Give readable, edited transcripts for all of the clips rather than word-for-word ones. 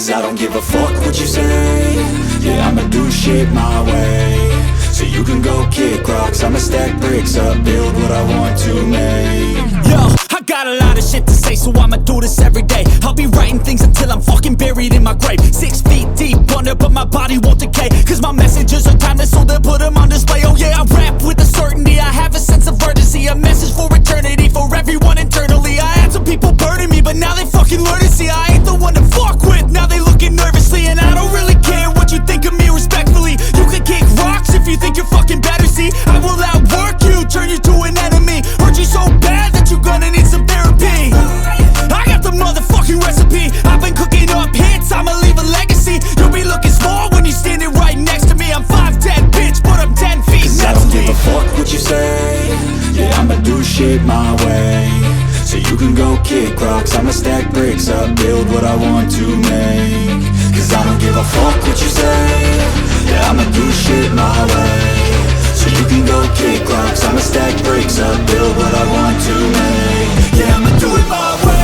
Cause I don't give a fuck what you say. Yeah, I'ma do shit my way. So you can go kick rocks, I'ma stack bricks up, build what I want to make. Yo, I got a lot of shit to say, so I'ma do this every day. I'll be writing things until I'm fucking buried in my grave. 6 feet deep under, but my body won't decay. Cause my messages are timeless, so they'll put them on display. Oh yeah, I rap with a certainty, I have a sense of urgency. A message for eternity, for everyone internally. I had some people burning me, but now they fucking learn to see I ain't the one to fuck with, now they looking nervously. And I don't really care what you think of me respectfully. You can kick rocks if you think you're fucking better, see. I will outwork you, turn you to an enemy. Hurt you so bad that you're gonna need some therapy. I got the motherfucking recipe. I've been cooking up hits, I'ma leave a legacy. You'll be looking small when you're standing right next to me. I'm 5'10", bitch, but I'm 10 feet. Cause I don't give a fuck what you say. Yeah, I'ma do shit my way. So you can go kick rocks, I'ma stack bricks up, build what I want to make. Cause I don't give a fuck what you say. Yeah, I'ma do shit my way. So you can go kick rocks, I'ma stack bricks up, build what I want to make. Yeah, I'ma do it my way.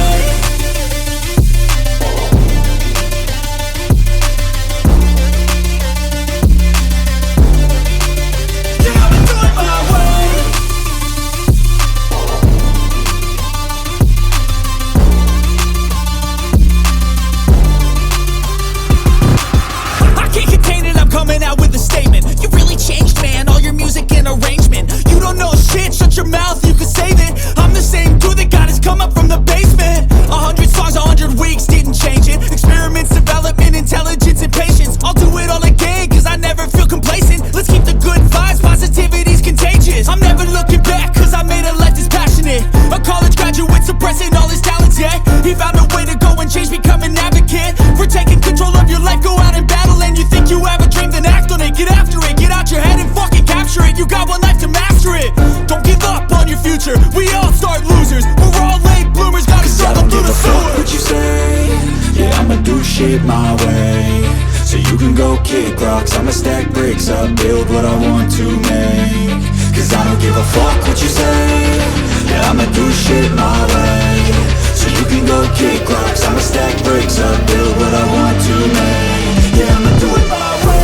Coming out with a statement. You really changed, man, all your music and arrangement. You don't know shit, shut your mouth, you can save it. I'm the same dude that got his come up from the basement. 100 songs, 100 weeks, didn't change it. Experiments, development, intelligence, and patience. I'll do it all again, cause I never feel complacent. Let's keep the good vibes, positivity's contagious. I'm never looking back, cause I made a life that's passionate. A college graduate suppressing all his talents, yeah. He found a way to go and change, become an advocate. For taking control of your life, go out and battle. And you think you have a dream, then act on it, get after it. Get out your head and fucking capture it. You got one life to master it. Don't give up on your future, we all start losers. We're all late bloomers, gotta struggle through the sewer. What you say? Yeah, I'ma do shit my way. So you can go kick rocks, I'ma stack bricks up, build what I want to make. Cause I don't give a fuck what you say. Yeah, I'ma do shit my way. So you can go kick rocks, I'ma stack bricks up, build what I want to make. Yeah, I'ma do it my way.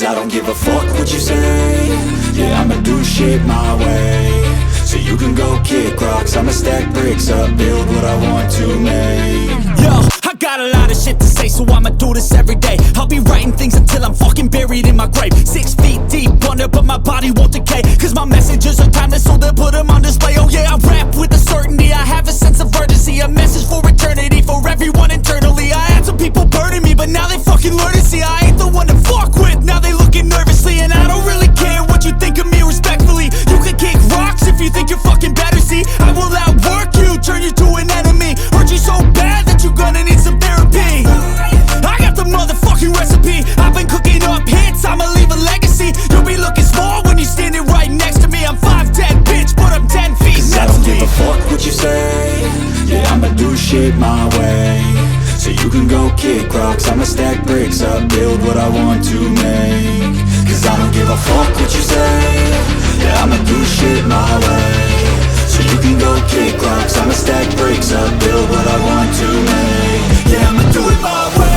I don't give a fuck what you say. Yeah, I'ma do shit my way. So you can go kick rocks, I'ma stack bricks up, build what I want to make. Yo, I got a lot of shit to say, so I'ma do this every day. I'll be writing things until I'm fucking buried in my grave. 6 feet deep under, but my body won't decay. Cause my messages are timeless, so they'll put them on display. Oh yeah, I rap with a certainty, I have a sense of urgency. A message for eternity, for everyone internally. I had some people burning me, but now they fucking learn to see I ain't the one to fuck with, now they looking nervously. And I don't really care what you think of me respectfully. You can kick rocks if you think you're fucking better, see. I will outwork you, turn you to an enemy. Hurt you so bad that you're gonna need some therapy. I got the motherfucking recipe. I've been cooking up hits, I'ma leave a legacy. You'll be looking small when you're standing right next to me. I'm 5'10", bitch, but I'm 10 feet. Cause I don't give a fuck what you say. Yeah, I'ma do shit my way. So you can go kick rocks, I'ma stack bricks up, build what I want to make. Cause I don't give a fuck what you say. Yeah, I'ma do shit my way. So you can go kick rocks, I'ma stack bricks up, build what I want to make. Yeah, I'ma do it my way.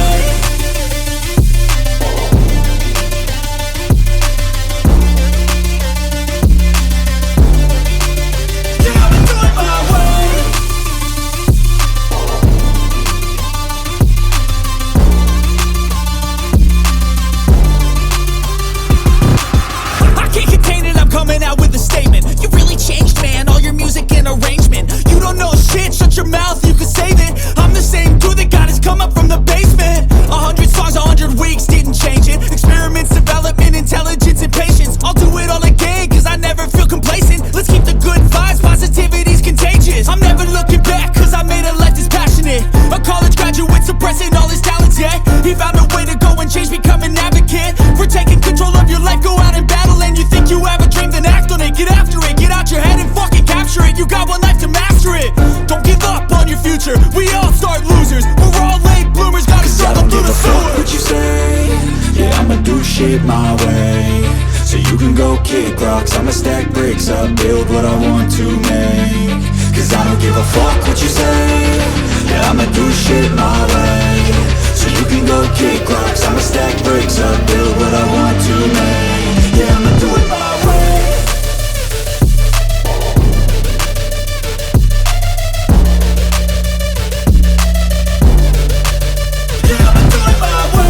shit my way, so you can go kick rocks. I'ma stack bricks up, build what I want to make. Cause I don't give a fuck what you say. Yeah, I'ma do shit my way, so you can go kick rocks. I'ma stack bricks up, build what I want to make. Yeah, I'ma do it my way. Yeah, I'ma do it my way.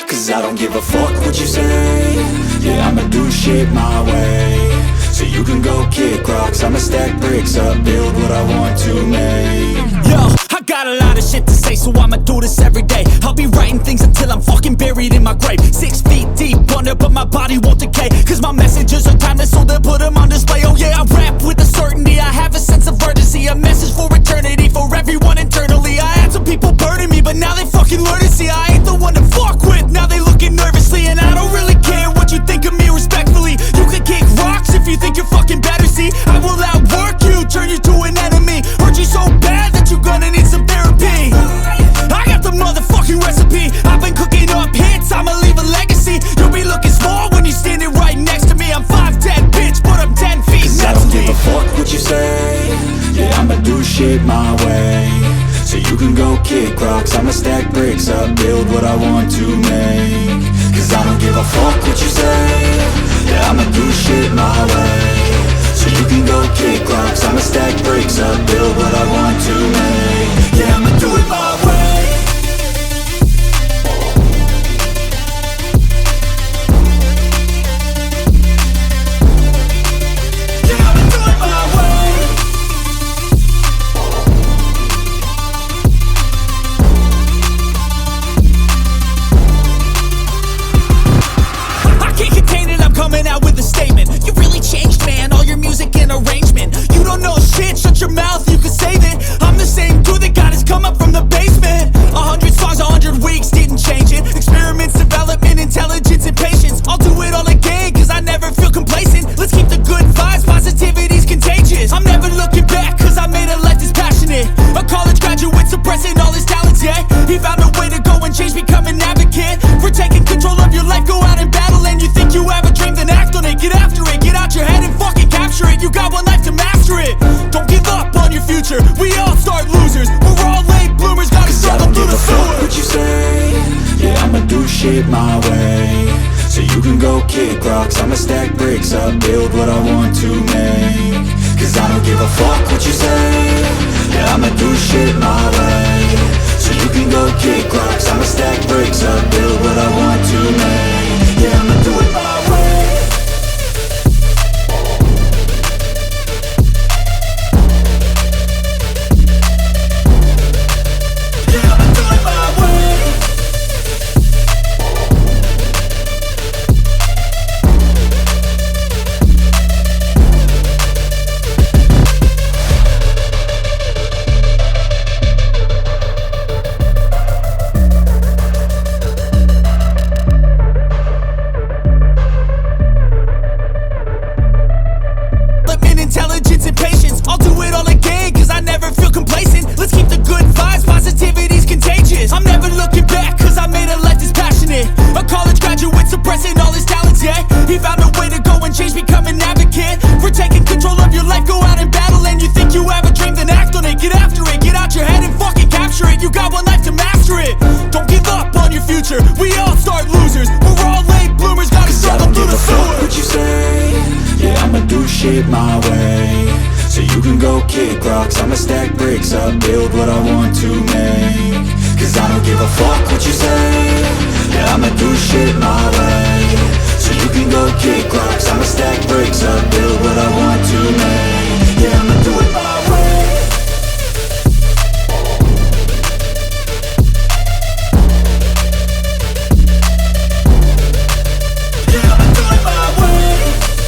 Cause I don't give a fuck what you say. Yeah, I'ma do shit my way, so you can go kick rocks. I'ma stack bricks up, build what I want to make. Yo, I got a lot of shit to say, so I'ma do this every day. I'll be writing things until I'm fucking buried in my grave. 6 feet deep under, but my body won't decay. Cause my messages are timeless, so they'll put them on display. Oh yeah, I rap with a certainty, I have a sense of urgency. A message for eternity, for everyone internally. I had some people burning me, but now they fucking learn to see I ain't the one to fuck with. Now they looking nervously, and I don't really care what you think of me respectfully. You can kick rocks if you think you're fucking better, see. I will outwork you, turn you to an enemy. Hurt you so bad that you're gonna need some therapy. I got the motherfucking recipe. I've been cooking up hits, I'ma leave a legacy. You'll be looking small when you're standing right next to me. I'm 5'10", bitch, but I'm 10 feet. Cause I don't give a fuck what you say. Yeah, I'ma do shit my way, so you can go kick rocks. I'ma stack bricks up, build what I want to make. Cause I don't give a fuck what you say. Yeah, I'ma do shit my way, so you can go kick rocks. I'ma stack bricks up, build what I want to make. Yeah, I'ma do it my way. Yeah, I'ma do it my way. I can't contain it, I'm coming out with a statement. You really changed, man, all your music and arrangement. You don't know shit, shut your mouth, you can save it. I'm the same dude that got his come up from the basement. 100 songs, 100 weeks, didn't change it. Experiments, development, intelligence, and patience. I'll do it all again, cause I never feel complacent. Let's keep the good vibes, positivity's contagious. I'm never looking back, cause I made a life that's passionate. A college graduate suppressing all his talents, yeah. He found a way to go and change, become an advocate for taking control of your life, go out and battle. And you think you have a dream, then act on it. Get after it, get out your head and fucking capture it. You got one life to master it. Don't give up on your future, we all start losers. We're all late bloomers, gotta Cause I struggle don't through give the a fuck sewer. what you say. Yeah, I'ma do shit my way, so you can go kick rocks. I'ma stack bricks up, build what I want to make. Cause I don't give a fuck what you say. Yeah, I'ma do shit my way, so you can go kick rocks. I'ma stack bricks up, build what I want to make. Yeah, I'ma do it my way. Yeah, I'ma do it my way. Intelligence and patience, I'll do it all again, cause I never feel complacent. Let's keep the good vibes, positivity's contagious. I'm never looking back, cause I made a life that's passionate. A college graduate suppressing all his talents, yeah. He found a way to go and change, become an advocate for taking control of your life, go out and battle. And you think you have a dream, then act on it. Get after it, get out your head and fucking capture it. You got one life to master it. Don't give up on your future, we all start losers. We're all late bloomers, gotta struggle through the sewer. What you say? Yeah, I'ma do shit my way, so you can go kick rocks. I'ma stack bricks up, build what I want to make. Cause I don't give a fuck what you say. Yeah, I'ma do shit my way, so you can go kick rocks. I'ma stack bricks up, build what I want to make.